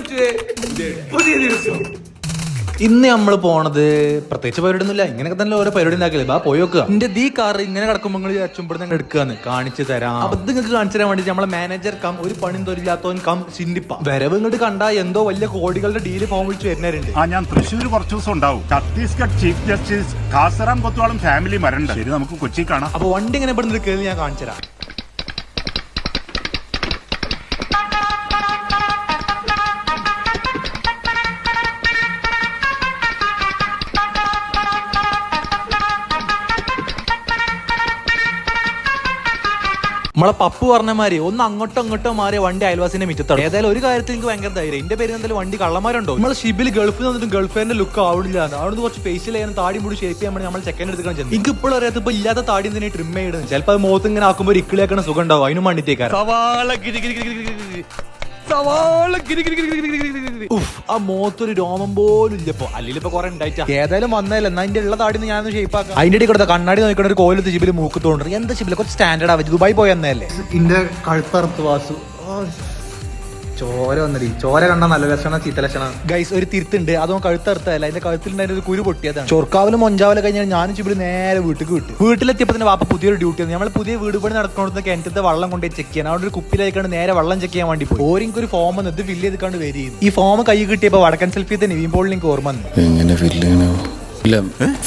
പുതിയ ദിവസം. ഇന്ന് നമ്മൾ പോണത് പ്രത്യേകിച്ച് പരിപാടി ഒന്നുമില്ല, ഇങ്ങനെയൊക്കെ തന്നെ ഓരോ പരിപാടി ഉണ്ടാക്കില്ലേ. ബാ പോയി നോക്കുക. എന്റെ ഈ കാർ ഇങ്ങനെ കിടക്കുമ്പോൾ നിങ്ങൾ അച്ചുമ്പോഴത്തെ എടുക്കാന്ന് കാണിച്ചു തരാം. അപ്പൊ ഇത് നിങ്ങൾക്ക് കാണിച്ചു തരാൻ വേണ്ടി നമ്മളെ മാനേജർ കം ഒരു പണിയും തൊരില്ലാത്തവൻ കം ചിന്തിപ്പ വരവ് ഇങ്ങോട്ട് കണ്ടാ എന്തോ വലിയ കോടികളുടെ ഡീല് ഫോം വിളിച്ച് വരുന്നവരുണ്ട്. ഞാൻ തൃശ്ശൂർ കുറച്ച് ദിവസം ഉണ്ടാവും. ഛത്തീസ്ഗഡ് ചീഫ് ജസ്റ്റിസ് കാസറാം കൊത്തുവാളും ഫാമിലി വരണ്ട. ശരി, നമുക്ക് കൊച്ചി കാണാം. അപ്പൊ വണ്ടി ഇങ്ങനെ ഇവിടെ നിന്ന് കേൾവി ഞാൻ കാണിച്ചു തരാം. നമ്മളെ പപ്പു പറഞ്ഞ മാതിരി ഒന്ന് അങ്ങോട്ടോ മാറിയ വണ്ടി അയൽവാസിന്റെ മിറ്റത്താണ്. ഏതായാലും ഒരു കാര്യത്തിൽ എനിക്ക് ഭയങ്കര ധൈര്യം. എന്റെ പേര് എന്തായാലും വണ്ടി കള്ളന്മാരുണ്ടോ. നമ്മളെ ഷിബിൽ ഗൾഫിൽ നിന്നിട്ട് ഗൾഫിന്റെ ലുക്ക് ആവില്ല. അവിടുന്ന് കുറച്ച് ഫേഷ്യൽ ചെയ്യാനും താടി മുടി ഷേപ്പ് ചെയ്യാൻ നമ്മൾ സെക്കൻഡ് എടുക്കാൻ ചെന്നു. എനിക്ക് ഇപ്പോഴും അറിയാത്ത ഇപ്പൊ ഇല്ലാത്ത താടി എന്തിനാ ട്രിം ചെയ്യണം. ചിലപ്പോൾ അത് മുഖത്ത് ഇങ്ങനെ ആക്കുമ്പോൾ ഒരു ഇക്കിളിയാക്കണ സുഖം ഉണ്ടാവും. അതിനും വേണ്ടിട്ടേക്കാരം ആ മുഖത്തൊരു രോമം പോലും ഇല്ലപ്പോ. അല്ലെങ്കിൽ ഇപ്പൊ കുറെ ഉണ്ടായിട്ടാ. ഏതായാലും വന്നതല്ല എന്നാ അതിന്റെ ഉള്ള താടി ഞാനൊന്ന് ഷേപ്പാക്കാം. അതിന്റെ ഇടയിൽ കൊടുത്ത കണ്ണാടി നോക്കിയിട്ട് ഒരു കോലത്ത് ജിബില് മൂക്ക് തോന്നുന്നു. എന്താ ജിബില് കുറച്ച് സ്റ്റാൻഡേർഡ് ആവും. ദുബായി പോയി വന്നതല്ലേ. ഇന്റെ കഴുത്തറുത്ത് വാസു ചോര വന്നടി. ചോര കണ്ടാ നല്ല ലക്ഷണം ചീത്ത ലക്ഷണം. ഗൈസ് ഒരു തിരുത്തുണ്ട്. അതും കഴുത്തറുത്തല്ല, അതിന്റെ കഴുത്തിലുണ്ടായ ഒരു കുരു പൊട്ടിയതാണ്. ചൊർക്കാവിലും മൊഞ്ചാവിലും കഴിഞ്ഞാൽ ഞാനും ചിബില് നേരെ വീട്ടിലേക്ക് വിട്ടു. വീട്ടിലെത്തിയപ്പോൾ തന്നെ വാപ്പ പുതിയൊരു ഡ്യൂട്ടി ആണ്. നമ്മൾ പുതിയ വീട് പണി നടക്കുന്നത് കിണറ്റത്തെ വെള്ളം കൊണ്ടുപോയി ചെക്ക് ചെയ്യാൻ. അവിടെ ഒരു കുപ്പിയിലേക്കാണ് നേരെ വെള്ളം ചെക്ക് ചെയ്യാൻ വേണ്ടി പോയി. ഓരിക്ക് ഒരു ഫോം ഇത് ഫില്ല് ചെയ്തിക്കാണ്ട് വരികയും ഈ ഫോം കൈ കിട്ടിയപ്പോൾ വടക്കൻ സെൽഫിയത്തെ നിവിൻ പോളിൽ എനിക്ക് ഓർമ്മ വന്നു. എങ്ങനെ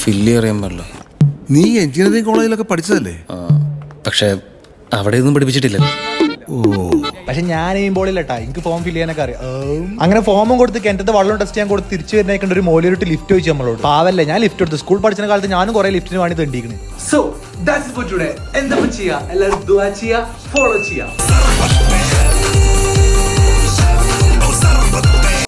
ഫില്ല് അറിയാൻ പാടില്ല. നീ എഞ്ചിനീയറിംഗ് കോളേജിലൊക്കെ പഠിച്ചതല്ലേ? പക്ഷെ അവിടെ ഒന്നും പഠിപ്പിച്ചിട്ടില്ല. പക്ഷെ ഞാൻ ചെയ്യുമ്പോളില്ലട്ടാ, എനിക്ക് ഫോം ഫില്ല് ചെയ്യാനൊക്കെ അറിയാം. അങ്ങനെ ഫോമും കൊടുത്ത് കിണറ്റത്തെ വെള്ളം ടെസ്റ്റ് ചെയ്യാൻ കൊടുത്ത് തിരിച്ചു വരുന്നേക്കേണ്ട ഒരു മോലിയോട്ട് ലിഫ്റ്റ് ചോദിച്ചു നമ്മളോട്. പാവല്ലേ, ഞാൻ ലിഫ്റ്റ് എടുത്തു. സ്കൂൾ പഠിച്ച കാലത്ത് ഞാനും കുറെ ലിഫ്റ്റിന് വേണ്ടി തണ്ടിയിരിക്കുന്നു. So that's for today. എന്താ ചെയ്യാ, എല്ലാവരും ദുആ ചെയ്യാ, ഫോളോ ചെയ്യാ.